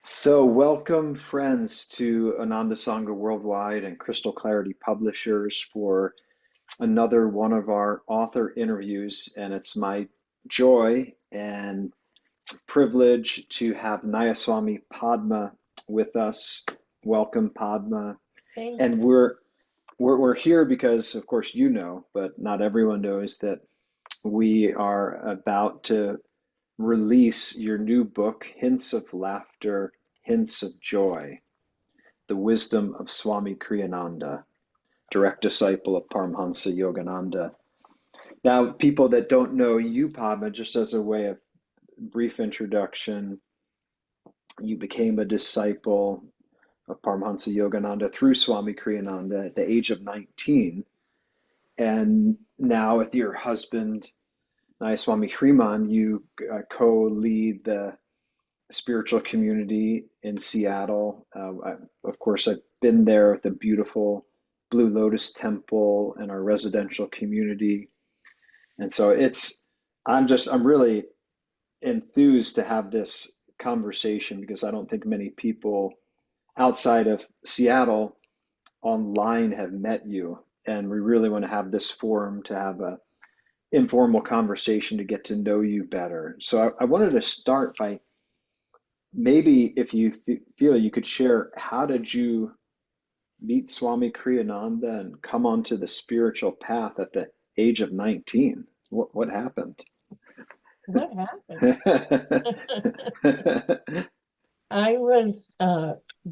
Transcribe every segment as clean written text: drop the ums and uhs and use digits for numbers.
So, welcome, friends, to Ananda Sangha Worldwide and Crystal Clarity Publishers for another one of our author interviews. And it's my joy and privilege to have Nayaswami Padma with us. Welcome, Padma. Thank And you. we're here because, of course, you know, but not everyone knows that we are about to release your new book, Hints of Laughter, Hints of Joy, The Wisdom of Swami Kriyananda, direct disciple of Paramhansa Yogananda. Now, people that don't know you, Padma, just as a way of brief introduction, you became a disciple of Paramhansa Yogananda through Swami Kriyananda at the age of 19. And now with your husband, Nayaswami Hriman, you co-lead the spiritual community in Seattle. Of course, I've been there at the beautiful Blue Lotus Temple and our residential community. And so I'm really enthused to have this conversation because I don't think many people outside of Seattle online have met you. And we really want to have this forum to have a informal conversation to get to know you better. So I wanted to start by maybe if you feel you could share, how did you meet Swami Kriyananda and come onto the spiritual path at the age of 19? What happened? What happened? I was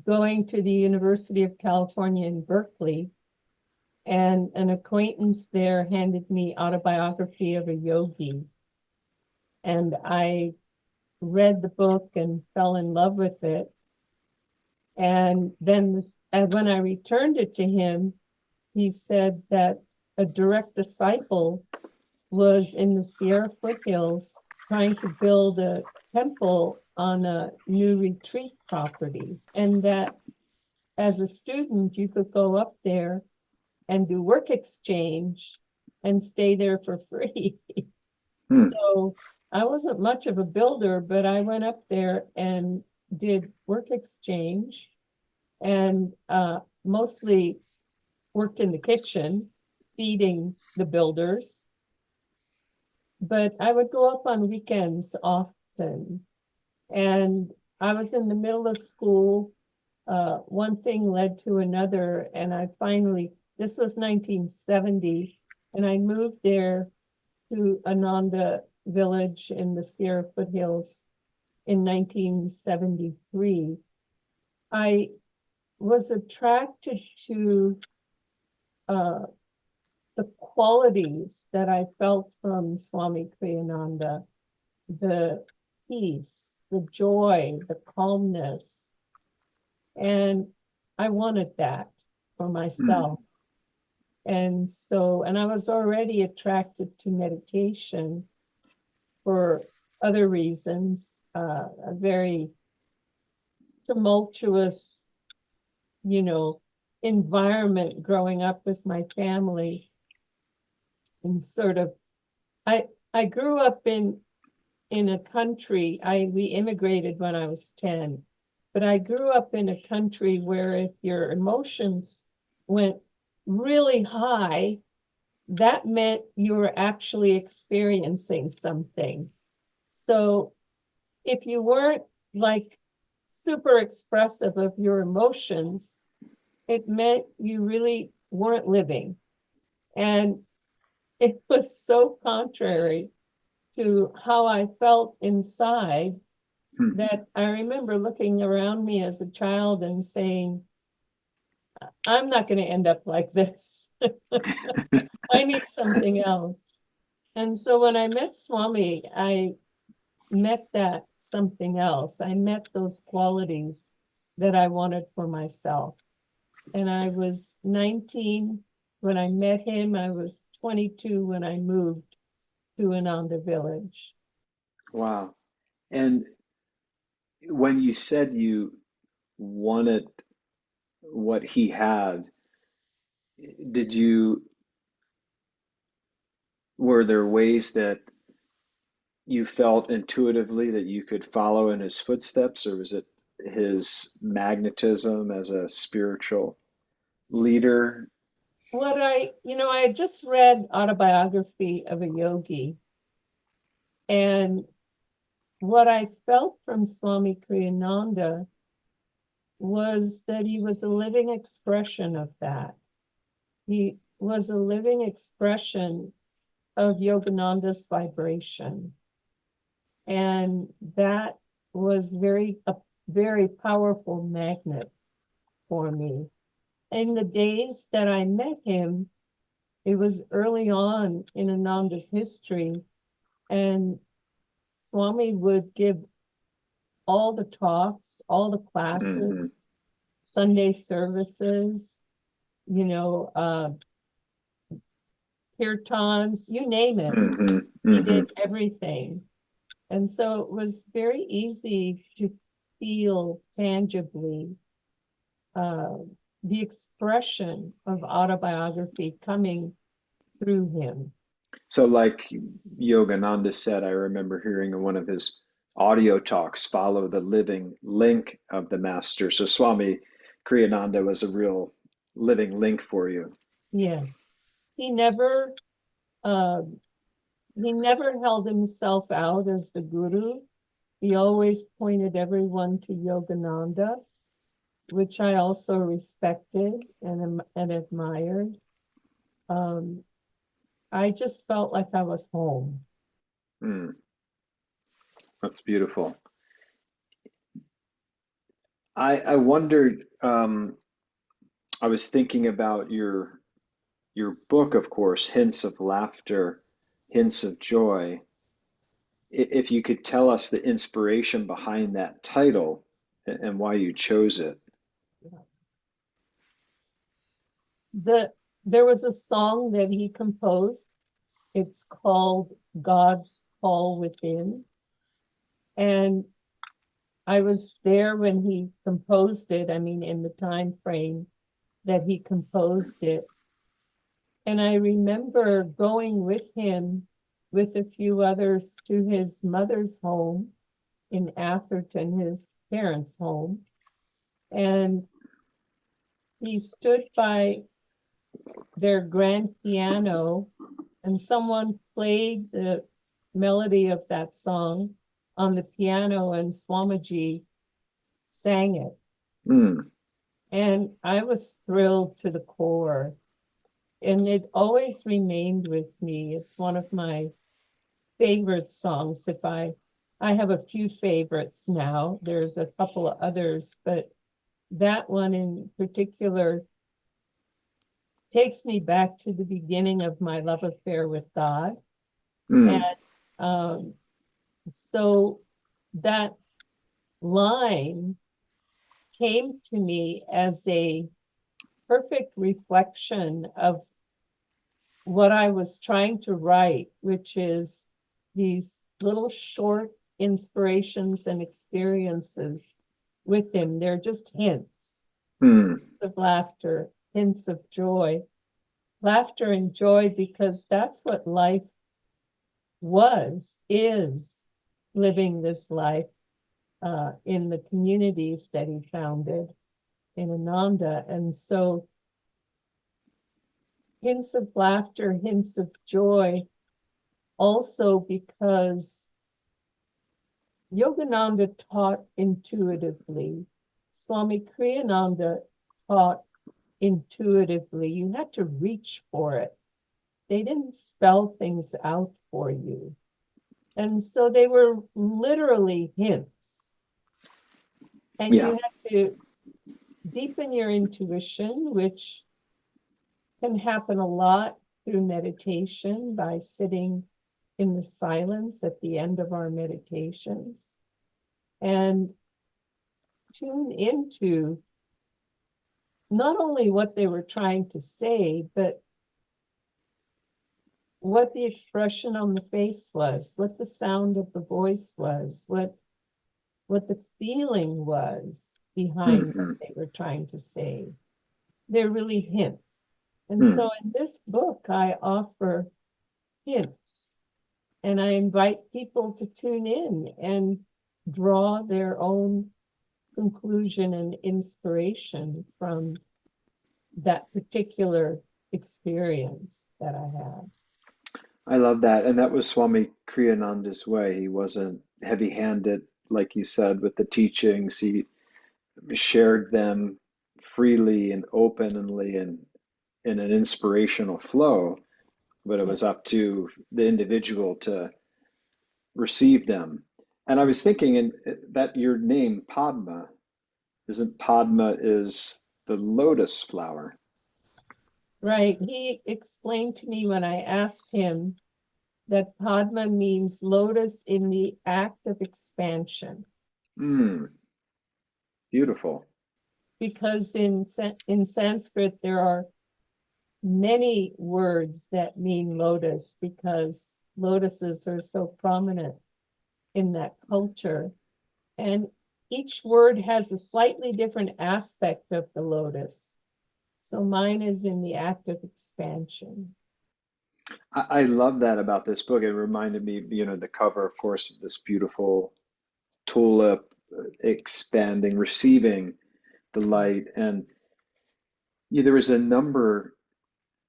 going to the University of California in Berkeley, and an acquaintance there handed me Autobiography of a Yogi. And I read the book and fell in love with it. And then when I returned it to him, he said that a direct disciple was in the Sierra foothills trying to build a temple on a new retreat property, and that as a student you could go up there and do work exchange and stay there for free. Hmm. So I wasn't much of a builder, but I went up there and did work exchange and mostly worked in the kitchen feeding the builders, but I would go up on weekends often. And I was in the middle of school. One thing led to another, and this was 1970, and I moved there to Ananda village in the Sierra foothills in 1973. I was attracted to uh, the qualities that I felt from Swami Kriyananda, the peace, the joy, the calmness. And I wanted that for Hmm. myself. And I was already attracted to meditation for other reasons, a very tumultuous, you know, environment growing up with my family. And sort of, I grew up in a country. We immigrated when I was 10, but I grew up in a country where if your emotions went really high, that meant you were actually experiencing something. So if you weren't like super expressive of your emotions, it meant you really weren't living. And it was so contrary to how I felt inside Hmm. that I remember looking around me as a child and saying, I'm not going to end up like this. I need something else. And so when I met Swami, I met that something else. I met those qualities that I wanted for myself. And I was 19 when I met him. I was 22 when I moved to Ananda Village. Wow. And when you said you wanted what he had, did you, were there ways that you felt intuitively that you could follow in his footsteps, or was it his magnetism as a spiritual leader? I had just read Autobiography of a Yogi, and what I felt from Swami Kriyananda was that he was a living expression of that. He was a living expression of Yogananda's vibration. And that was a very powerful magnet for me. In the days that I met him, it was early on in Ananda's history, and Swami would give all the talks, all the Mm-hmm. classes, Sunday services, kirtans, you name it. Mm-hmm. He Mm-hmm. did everything. And so it was very easy to feel tangibly uh, the expression of autobiography coming through him. So, like Yogananda said, I remember hearing in one of his audio talks, follow the living link of the master. So, Swami Kriyananda was a real living link for you. Yes. He never uh, he never held himself out as the guru. He always pointed everyone to Yogananda, which I also respected and admired. Um, I just felt like I was home. Mm, that's beautiful. I wondered, I was thinking about your book, of course, Hints of Laughter, Hints of Joy. If you could tell us the inspiration behind that title and why you chose it. There was a song that he composed. It's called God's Call Within. And I was there when he composed it, I mean, in the time frame that he composed it. And I remember going with him with a few others to his mother's home in Atherton, his parents' home. And he stood by their grand piano, and someone played the melody of that song on the piano, and Swamiji sang it. Mm, And I was thrilled to the core. And it always remained with me. It's one of my favorite songs. I have a few favorites now. There's a couple of others, but that one in particular takes me back to the beginning of my love affair with God. And mm, um, so that line came to me as a perfect reflection of what I was trying to write, which is these little short inspirations and experiences with him. They're just hints mm, of laughter, hints of joy, laughter and joy, because that's what life is living this life in the communities that he founded in Ananda. And so hints of laughter, hints of joy, also because Yogananda taught intuitively. Swami Kriyananda taught intuitively. You had to reach for it. They didn't spell things out for you. And so they were literally hints. And yeah. you had to deepen your intuition, which can happen a lot through meditation by sitting in the silence at the end of our meditations and tune into not only what they were trying to say, but what the expression on the face was, what the sound of the voice was, what the feeling was behind what Mm-hmm. they were trying to say. They're really hints. And Mm, so in this book, I offer hints, and I invite people to tune in and draw their own conclusion and inspiration from that particular experience that I had. I love that. And that was Swami Kriyananda's way. He wasn't heavy-handed, like you said, with the teachings. He shared them freely and openly and in an inspirational flow, but it Yeah. was up to the individual to receive them. And I was thinking that your name, Padma, isn't Padma is the lotus flower? Right. He explained to me when I asked him that Padma means lotus in the act of expansion, Mm, beautiful. because in Sanskrit there are many words that mean lotus, because lotuses are so prominent in that culture. And each word has a slightly different aspect of the lotus. So mine is in the act of expansion. I love that about this book. It reminded me, the cover, of course, of this beautiful tulip expanding, receiving the light. And there was a number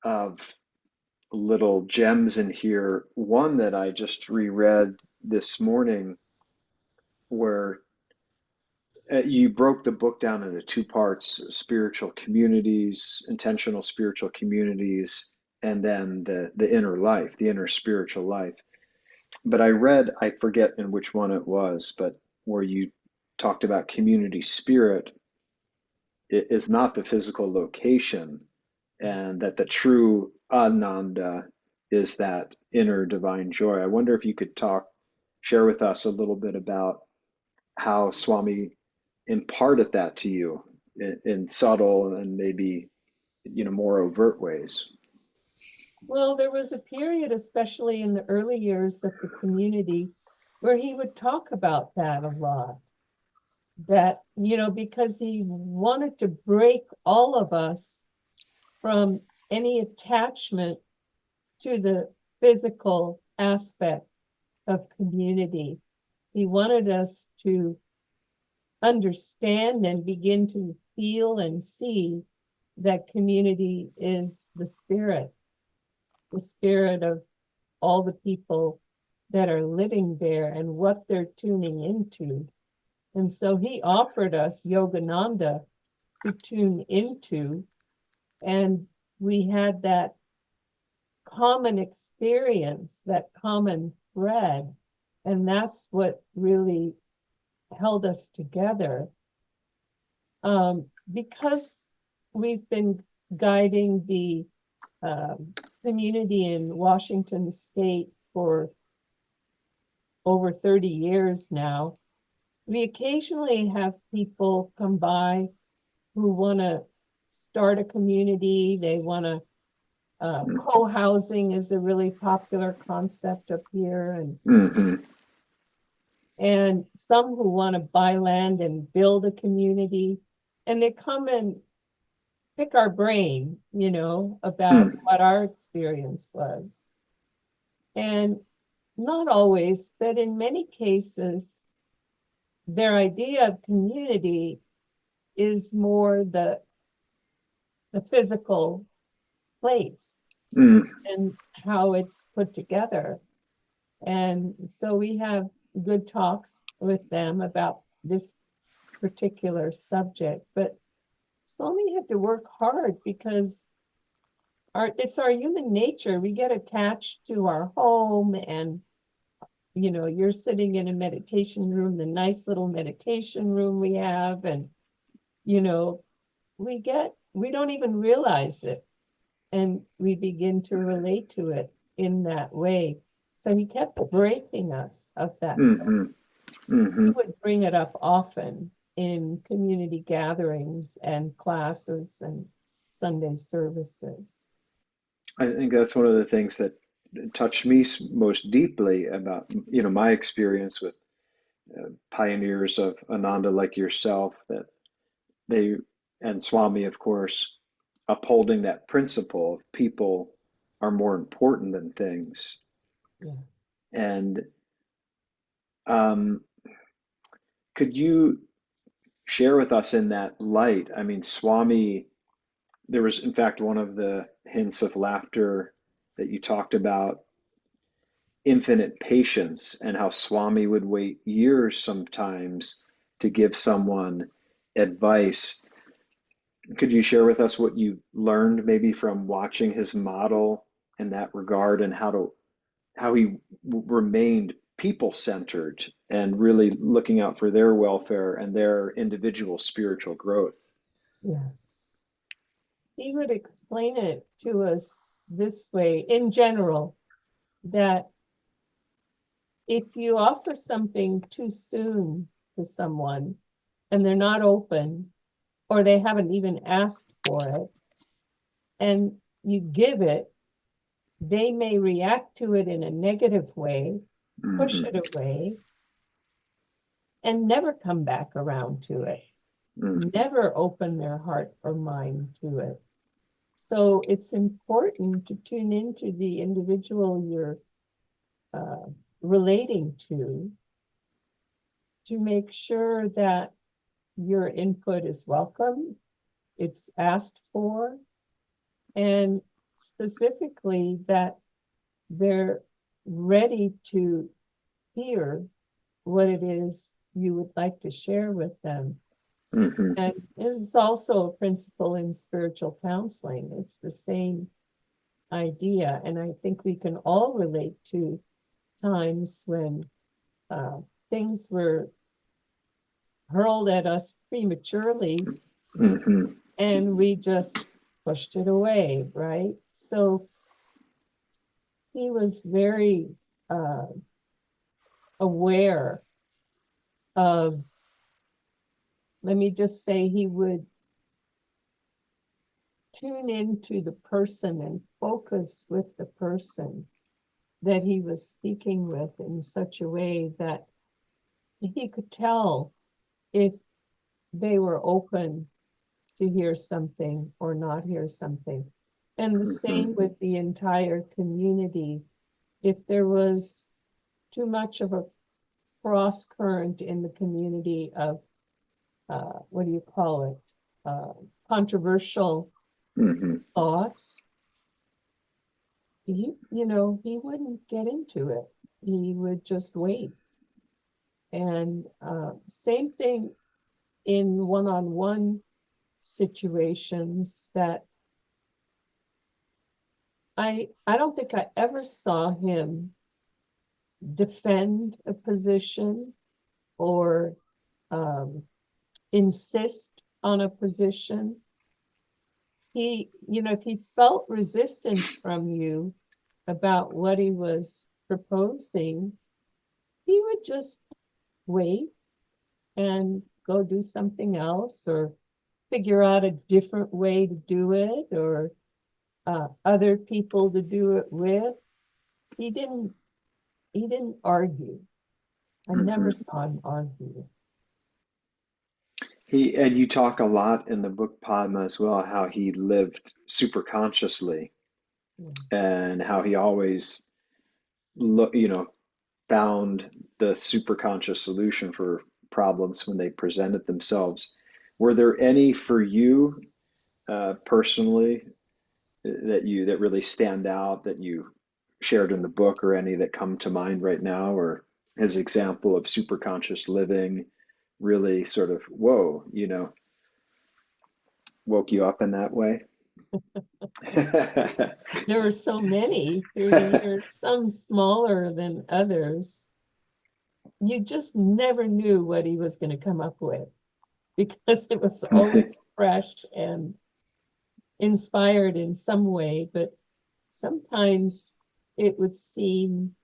of little gems in here. One that I just reread this morning, where you broke the book down into two parts: spiritual communities, intentional spiritual communities, and then the inner life, the inner spiritual life. But I read, I forget in which one it was, but where you talked about community spirit, it is not the physical location, and that the true Ananda is that inner divine joy. I wonder if you could share with us a little bit about how Swami imparted that to you in subtle and maybe more overt ways. Well, there was a period, especially in the early years of the community, where he would talk about that a lot. That, because he wanted to break all of us from any attachment to the physical aspect of community. He wanted us to understand and begin to feel and see that community is the spirit of all the people that are living there and what they're tuning into. And so he offered us Yogananda to tune into, and we had that common experience, that common thread, and that's what really held us together. Because we've been guiding the community in Washington State for over 30 years now, we occasionally have people come by who want to start a community. They want to, co-housing is a really popular concept up here, Mm-hmm. and some who want to buy land and build a community. And they come and pick our brain, about Mm. what our experience was. And not always, but in many cases, their idea of community is more the physical place Mm. and how it's put together. And so we have good talks with them about this particular subject. But Swami had to work hard, because it's our human nature. We get attached to our home, and you're sitting in a meditation room, the nice little meditation room we have, and you know, we don't even realize it, and we begin to relate to it in that way. So he kept breaking us of that. Mm-hmm. Mm-hmm. He would bring it up often in community gatherings and classes and Sunday services. I think that's one of the things that touched me most deeply about my experience with pioneers of Ananda like yourself, that they, and Swami, of course, upholding that principle of people are more important than things. Yeah. And um, could you share with us in that light? I mean, Swami, there was, in fact, one of the hints of laughter that you talked about infinite patience and how Swami would wait years sometimes to give someone advice. Could you share with us what you learned maybe from watching his model in that regard, and how he remained people centered and really looking out for their welfare and their individual spiritual growth? Yeah. He would explain it to us this way in general, that if you offer something too soon to someone and they're not open, or they haven't even asked for it, and you give it, they may react to it in a negative way, push Mm-hmm. it away, and never come back around to it, Mm-hmm. never open their heart or mind to it. So it's important to tune into the individual you're relating to make sure that your input is welcome, it's asked for, and specifically that they're ready to hear what it is you would like to share with them. Mm-hmm. And this is also a principle in spiritual counseling. It's the same idea. And I think we can all relate to times when uh, things were hurled at us prematurely Mm-hmm. and we just pushed it away, right? So he was very uh, aware of, let me just say, he would tune into the person and focus with the person that he was speaking with in such a way that he could tell if they were open to hear something or not hear something. And the Mm-hmm. same with the entire community. If there was too much of a cross current in the community of, what do you call it, controversial Mm-hmm. thoughts, he wouldn't get into it. He would just wait. And same thing in one-on-one situations, that I don't think I ever saw him defend a position or um, insist on a position. If he felt resistance from you about what he was proposing, he would just wait and go do something else, or figure out a different way to do it, or other people to do it with. He didn't he didn't argue. I Mm-hmm. never saw him argue. And you talk a lot in the book Padma as well how he lived super consciously, Yeah. and how he always look found the super conscious solution for problems when they presented themselves. Were there any for you personally that really stand out that you shared in the book, or any that come to mind right now, or his example of super conscious living really sort of woke you up in that way? There were so many through the years, some smaller than others. You just never knew what he was going to come up with, because it was always fresh and inspired in some way. But sometimes it would seem,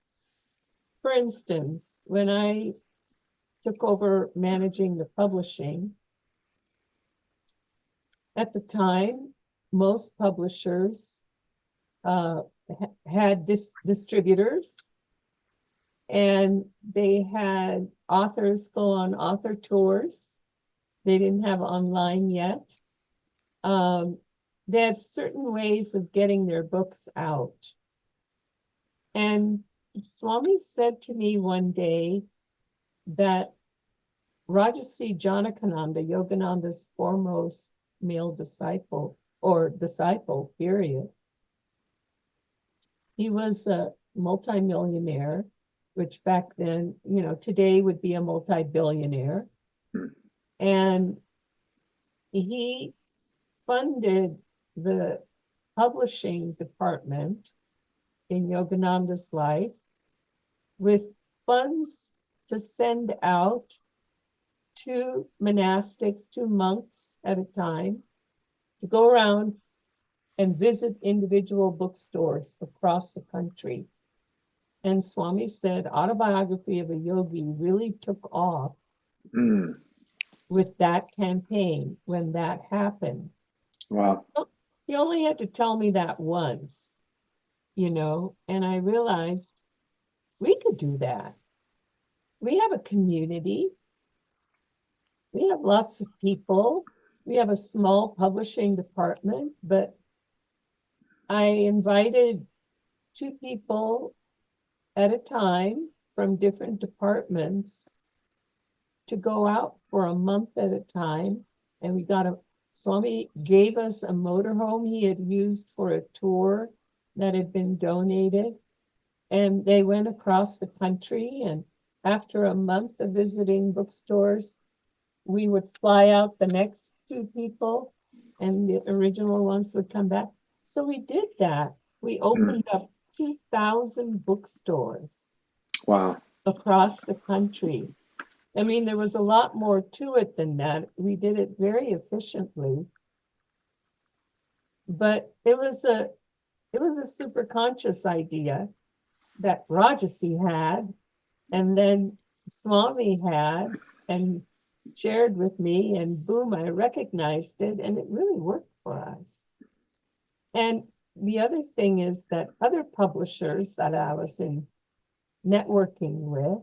for instance, when I took over managing the publishing, at the time, most publishers uh, had distributors, and they had authors go on author tours. They didn't have online yet. Um, they had certain ways of getting their books out. And Swami said to me one day that Rajarsi Janakananda, Yogananda's foremost male disciple, or disciple, period. He was a multimillionaire, which back then, today would be a multi-billionaire. Hmm. And he funded the publishing department in Yogananda's life with funds to send out two monastics, two monks at a time, to go around and visit individual bookstores across the country. And Swami said Autobiography of a Yogi really took off Mm. with that campaign when that happened. Wow. He only had to tell me that once, and I realized we could do that. We have a community. We have lots of people. We have a small publishing department, but I invited two people at a time from different departments to go out for a month at a time. And Swami gave us a motorhome he had used for a tour that had been donated. And they went across the country. And after a month of visiting bookstores, we would fly out the next two people and the original ones would come back. So we did that. We Mm. opened up 2,000 bookstores Wow. across the country. I mean, there was a lot more to it than that. We did it very efficiently, but it was a super conscious idea that Rajasi had, and then Swami had, and shared with me, and boom, I recognized it, and it really worked for us. And the other thing is that other publishers that I was in networking with,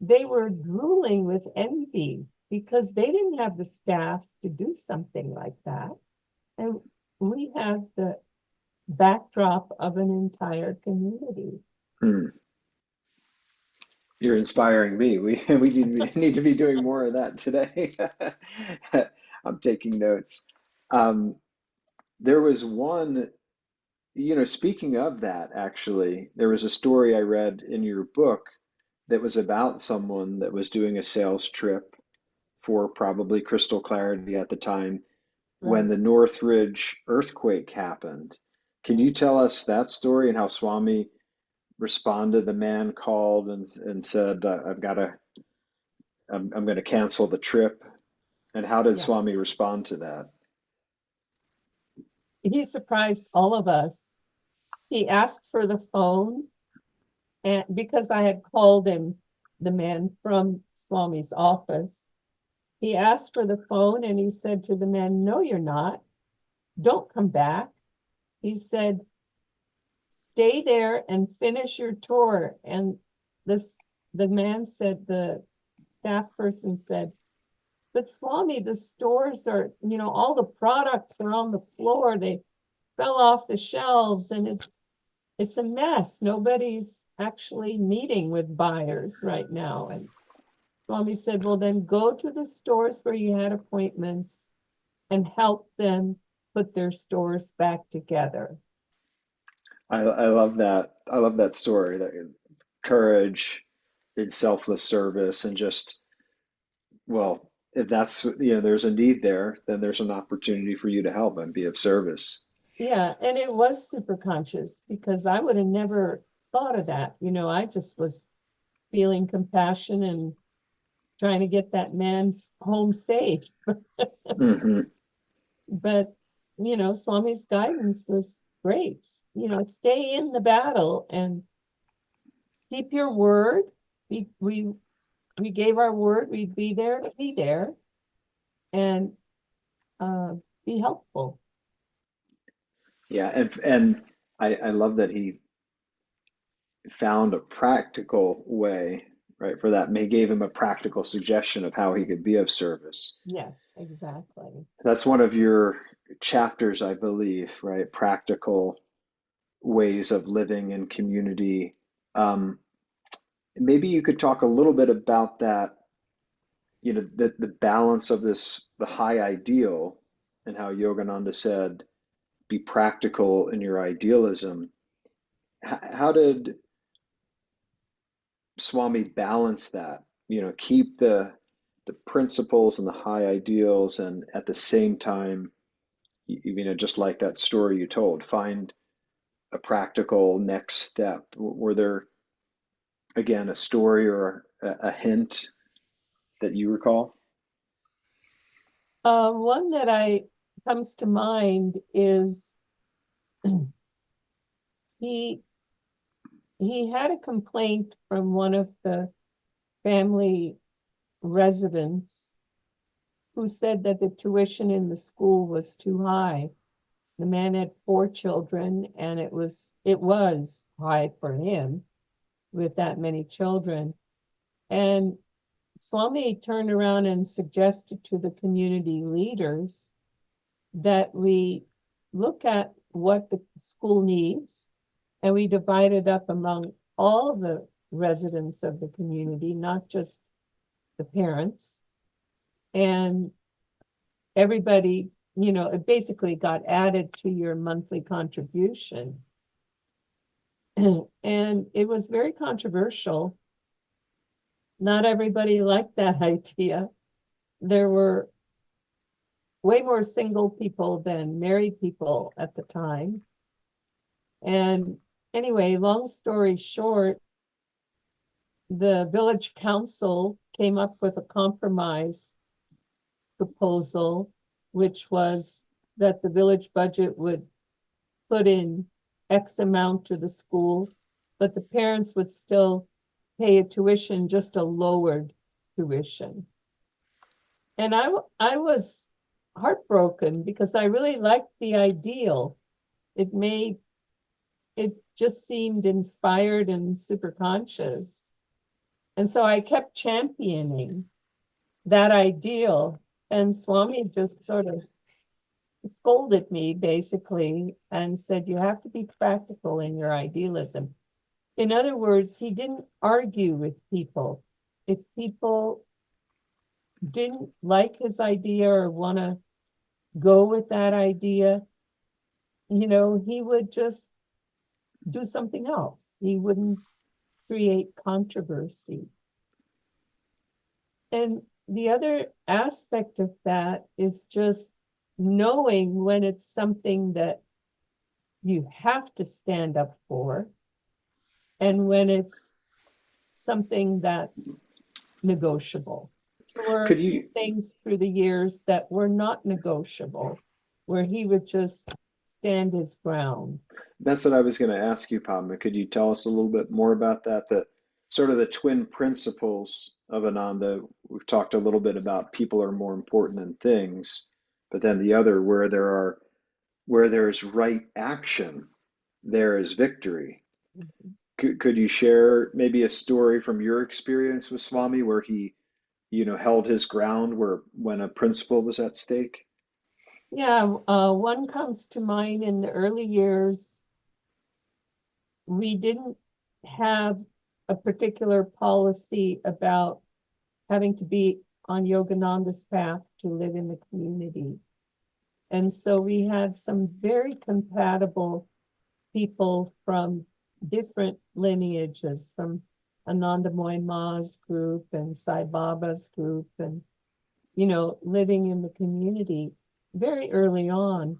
they were drooling with envy because they didn't have the staff to do something like that. And we had the backdrop of an entire community. Hmm. You're inspiring me. We need to be doing more of that today. I'm taking notes. Um, there was one, speaking of that, actually, there was a story I read in your book that was about someone that was doing a sales trip for probably Crystal Clarity at the time when Right. the Northridge earthquake happened. Can you tell us that story and how Swami responded? The man called and said, I'm going to cancel the trip. And how did Yeah. Swami respond to that? He surprised all of us. He asked for the phone, and because I had called him, the man from Swami's office, he asked for the phone and he said to the man, "No, you're not. Don't come back." He said, "Stay there and finish your tour." And this the man said, the staff person said, "But Swami, the stores are, all the products are on the floor. They fell off the shelves and it's a mess. Nobody's actually meeting with buyers right now." And Swami said, "Well, then go to the stores where you had appointments and help them put their stores back together." I love that. I love that story. That courage in selfless service and just, well, if that's, there's a need there, then there's an opportunity for you to help and be of service. Yeah, and it was super conscious because I would have never thought of that. I just was feeling compassion and trying to get that man's home safe. Hmm. But, Swami's guidance was great. Stay in the battle and keep your word. We gave our word, we'd be there, and uh, be helpful. Yeah, and I love that he found a practical way, right, for that. And he gave him a practical suggestion of how he could be of service. Yes, exactly. That's one of your chapters, I believe, right? Practical ways of living in community. Um, Maybe you could talk a little bit about that the balance of this, the high ideal, and how Yogananda said, be practical in your idealism. How did Swami balance that? Keep the principles and the high ideals, and at the same time, just like that story you told, find a practical next step. Were there, again, a story or a hint that you recall? One that I comes to mind is he he had a complaint from one of the family residents who said that the tuition in the school was too high. The man had 4 children, and it was high for him with that many children. And Swami turned around and suggested to the community leaders that we look at what the school needs, and we divide it up among all the residents of the community, not just the parents. And everybody, it basically got added to your monthly contribution. And it was very controversial. Not everybody liked that idea. There were way more single people than married people at the time. And anyway, long story short, the village council came up with a compromise proposal, which was that the village budget would put in X amount to the school, but the parents would still pay a tuition, just a lowered tuition. And I was heartbroken because I really liked the ideal. It just seemed inspired and super conscious. And so I kept championing that ideal. And Swami just sort of scolded me basically and said, you have to be practical in your idealism. In other words, he didn't argue with people. If people didn't like his idea or want to go with that idea, he would just do something else. He wouldn't create controversy. And the other aspect of that is just knowing when it's something that you have to stand up for and when it's something that's negotiable. There were a Could few you things through the years that were not negotiable, where he would just stand his ground. That's what I was going to ask you, Padma. Could you tell us a little bit more about that? The sort of the twin principles of Ananda. We've talked a little bit about people are more important than things, but then the other, where there is right action, there is victory. Could you share maybe a story from your experience with Swami where he, held his ground where when a principle was at stake? Yeah, one comes to mind in the early years. We didn't have a particular policy about having to be on Yogananda's path to live in the community. And so we had some very compatible people from different lineages, from Ananda Moy Ma's group and Sai Baba's group, and, living in the community very early on.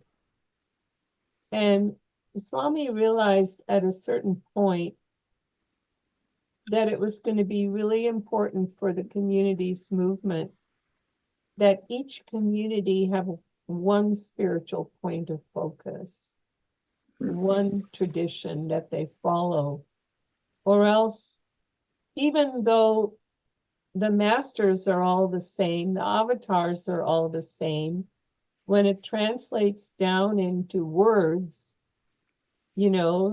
And Swami realized at a certain point that it was going to be really important for the community's movement that each community have one spiritual point of focus, one tradition that they follow, or else, even though the masters are all the same, the avatars are all the same, when it translates down into words,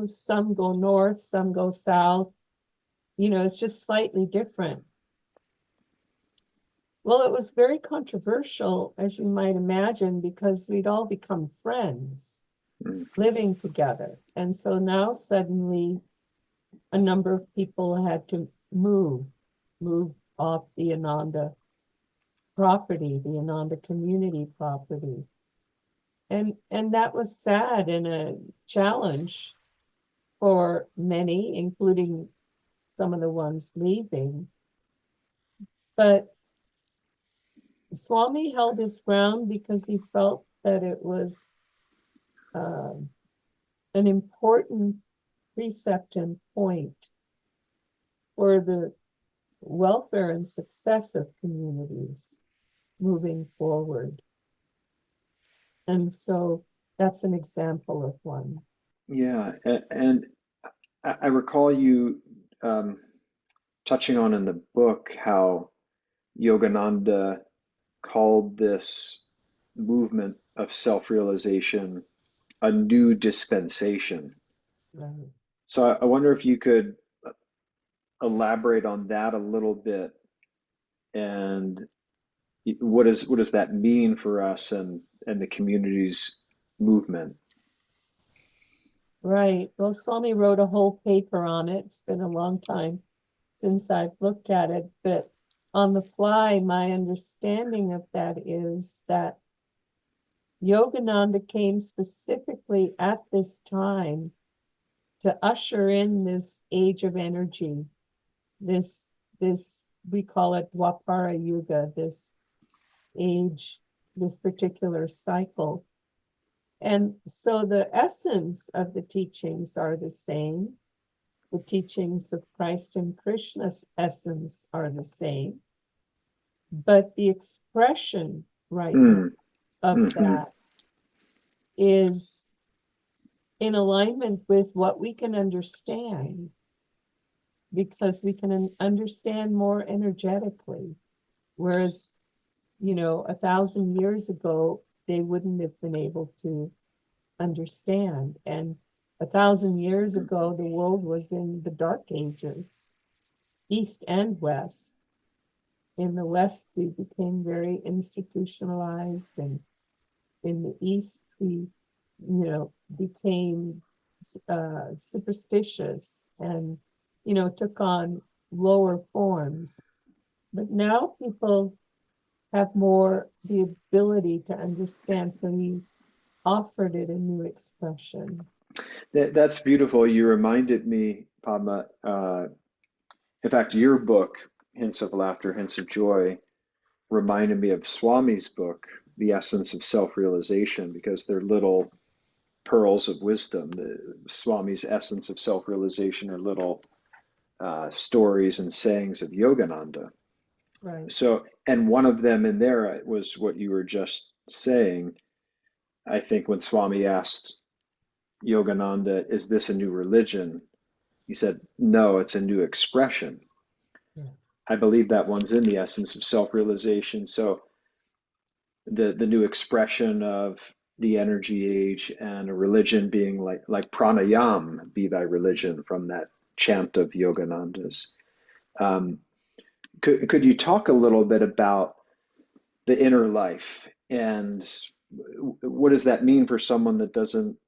some go north, some go south, it's just slightly different. Well, it was very controversial, as you might imagine, because we'd all become friends living together. And so now suddenly a number of people had to move off the Ananda property, the Ananda community property. And that was sad and a challenge for many, including some of the ones leaving. But Swami held his ground because he felt that it was an important precept and point for the welfare and success of communities moving forward. And so that's an example of one. Yeah, and I recall you touching on in the book how Yogananda called this movement of self-realization a new dispensation. Right. So I wonder if you could elaborate on that a little bit, and what does that mean for us and the community's movement? Right. Well, Swami wrote a whole paper on it. It's been a long time since I've looked at it, but on the fly, my understanding of that is that Yogananda came specifically at this time to usher in this age of energy, this we call it Dwapara Yuga, this age, this particular cycle. And so the essence of the teachings are the same. The teachings of Christ and Krishna's essence are the same, but the expression right now Mm, of hmm. that is in alignment with what we can understand, because we can understand more energetically. Whereas, 1,000 years ago, they wouldn't have been able to understand. And 1,000 years ago, the world was in the dark ages, East and West. In the West, we became very institutionalized, and in the East, we, became superstitious and, took on lower forms. But now people have more the ability to understand, so he offered it a new expression. That's beautiful. You reminded me, Padma. In fact, your book, Hints of Laughter, Hints of Joy, reminded me of Swami's book, The Essence of Self-Realization, because they're little pearls of wisdom. Swami's Essence of Self-Realization are little stories and sayings of Yogananda. Right. So, and one of them in there was what you were just saying. I think when Swami asked Yogananda, "Is this a new religion?" He said, "No, it's a new expression." Yeah. I believe that one's in the essence of self-realization. So the new expression of the energy age and a religion being like pranayam, be thy religion, from that chant of Yogananda's. Um, could you talk a little bit about the inner life and what does that mean for someone that doesn't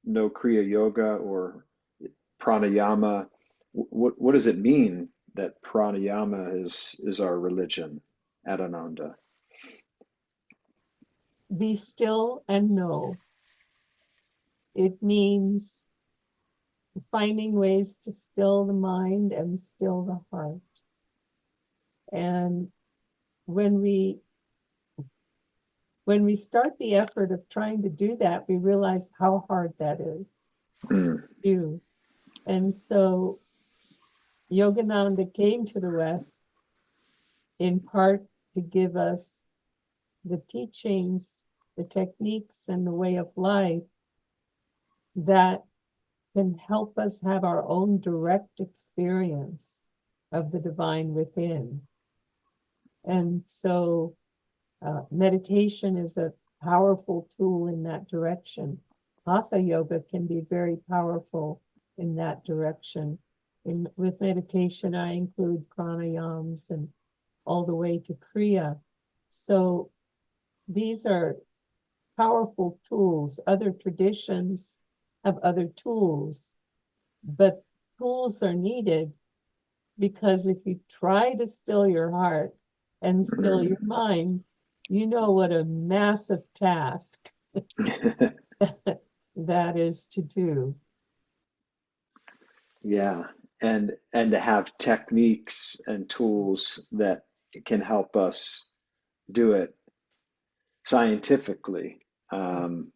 know Kriya Yoga or pranayama? What does it mean that pranayama is our religion at Ananda? Be still and know. It means finding ways to still the mind and still the heart. And when we start the effort of trying to do that, we realize how hard that is Mm, to do. And so Yogananda came to the West in part to give us the teachings, the techniques, and the way of life that can help us have our own direct experience of the divine within. And so meditation is a powerful tool in that direction. Hatha yoga can be very powerful in that direction. With meditation, I include pranayams and all the way to kriya. So these are powerful tools. Other traditions have other tools, but tools are needed, because if you try to still your heart and still your mind, you know what a massive task that is to do. Yeah, and to have techniques and tools that can help us do it scientifically. Um,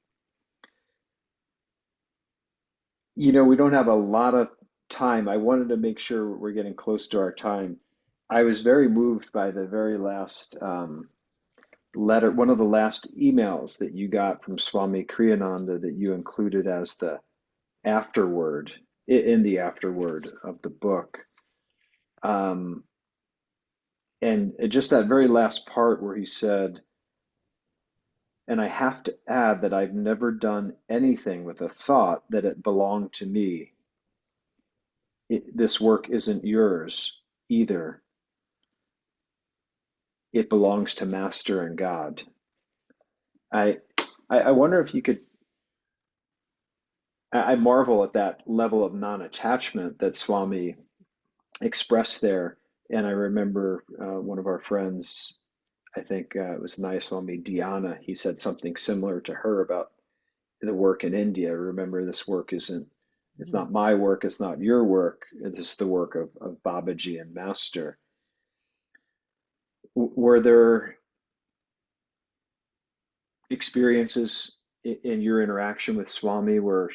we don't have a lot of time. I wanted to make sure we're getting close to our time. I was very moved by the very last letter, one of the last emails that you got from Swami Kriyananda that you included as the afterword, in the afterword of the book. Um, and just that very last part where he said, and I have to add that I've never done anything with a thought that it belonged to me. This work isn't yours either. It belongs to Master and God. I, I wonder if you could. I marvel at that level of non-attachment that Swami expressed there. And I remember one of our friends, I think it was Nayaswami Diana, he said something similar to her about the work in India. Remember, this work isn't, it's not my work, it's not your work, it's the work of Babaji and Master. Were there experiences in your interaction with Swami where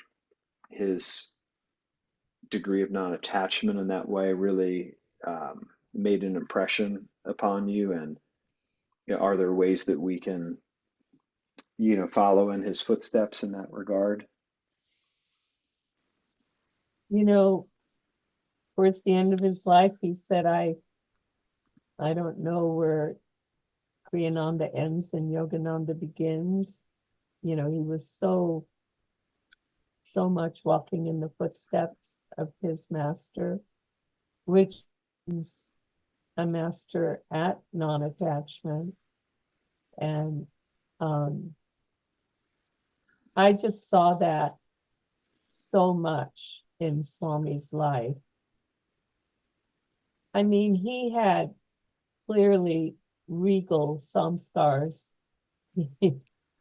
his degree of non-attachment in that way really made an impression upon you? And are there ways that we can, follow in his footsteps in that regard? You know, towards the end of his life, he said, I don't know where Kriyananda ends and Yogananda begins. You know, he was so much walking in the footsteps of his master, which is a master at non-attachment. And I just saw that so much in Swami's life. I mean, he had clearly regal samskars.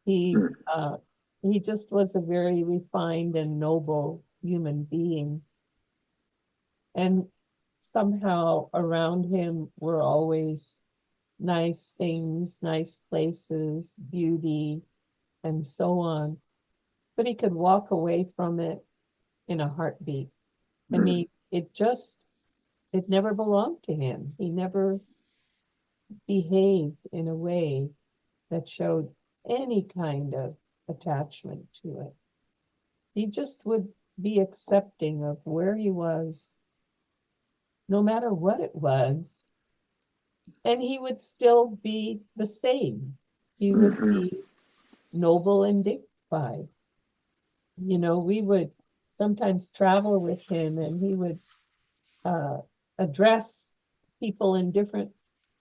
he Mm, he just was a very refined and noble human being. And somehow around him were always nice things, nice places, beauty, and so on. But he could walk away from it in a heartbeat. I mm, mean, it never belonged to him. He never behaved in a way that showed any kind of attachment to it. He just would be accepting of where he was, no matter what it was, and he would still be the same. He would mhm, be noble and dignified. You know, we would sometimes travel with him, and he would uh, address people in different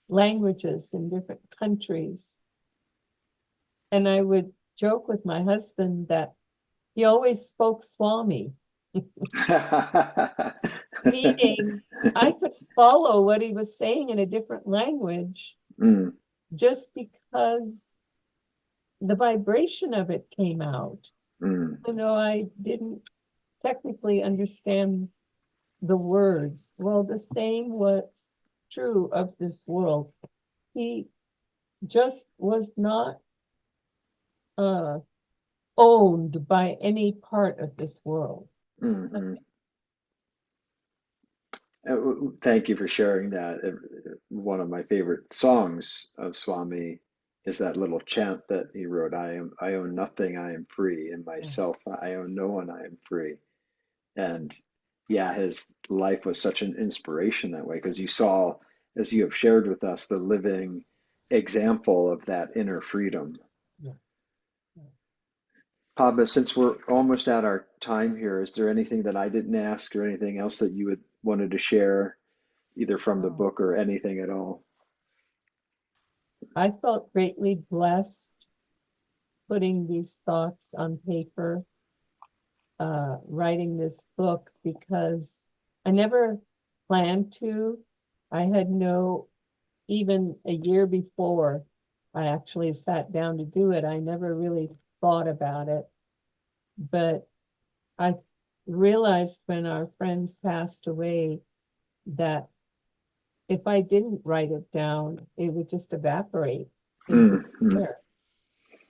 languages in different countries. And I would joke with my husband that he always spoke Swami, meaning I could follow what he was saying in a different language mm, just because the vibration of it came out. mm, You know, I didn't technically understand the words. Well, the same was true of this world. He just was not uh, owned by any part of this world. mhm. Thank you for sharing that. One of my favorite songs of Swami is that little chant that he wrote, I own nothing, I am free. In myself, I own no one, I am free. And yeah, his life was such an inspiration that way because you saw, as you have shared with us, the living example of that inner freedom. Yeah. Padma, since we're almost at our time here, is there anything that I didn't ask or anything else that you would wanted to share, either from the Oh, book or anything at all? I felt greatly blessed putting these thoughts on paper, writing this book, because I never planned to. I had no even a year before I actually sat down to do it, I never really thought about it. But I realized when our friends passed away that if I didn't write it down, it would just evaporate into Mm-hmm. the air.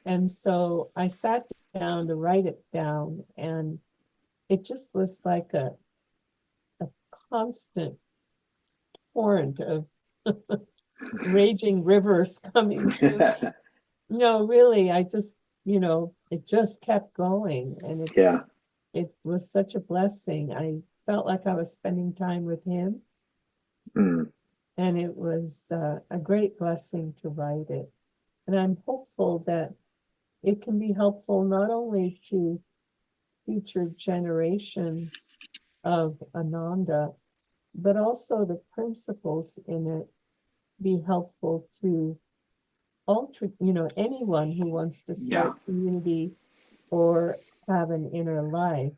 And so I sat down to write it down, and it just was like a constant torrent of raging rivers coming through me. No, really, I just, it just kept going, and Yeah. it was such a blessing. I felt like I was spending time with him, Mm. and it was a great blessing to write it. And I'm hopeful that it can be helpful not only to future generations of Ananda, but also the principles in it be helpful to anyone who wants to Yeah. start community or have an inner life.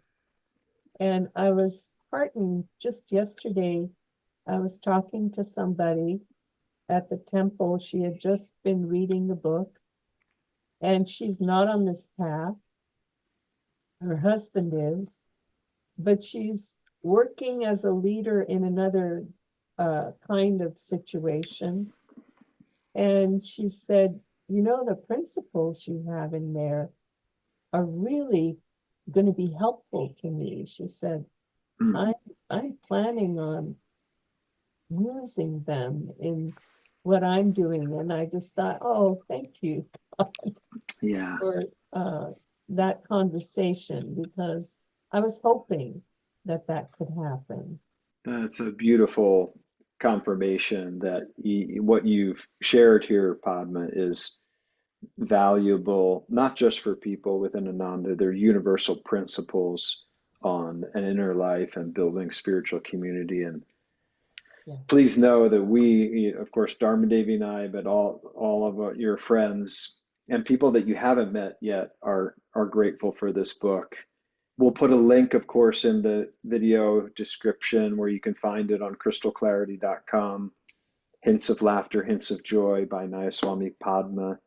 And I was heartened just yesterday. I was talking to somebody at the temple. She had just been reading the book, and she's not on this path. Her husband is, but she's working as a leader in another kind of situation. And she said, the principles you have in there are really going to be helpful to me. She said, Mm. I, I'm planning on using them in what I'm doing. And I just thought, oh, thank you Yeah. for that conversation, because I was hoping that that could happen. That's a beautiful confirmation that what you've shared here, Padma, is valuable, not just for people within Ananda, they're universal principles on an inner life and building spiritual community. And Yeah. please know that we, of course, Dharma Devi and I, but all of your friends and people that you haven't met yet are grateful for this book. We'll put a link, of course, in the video description where you can find it on crystalclarity.com. Hints of Laughter, Hints of Joy by Nayaswami Padma.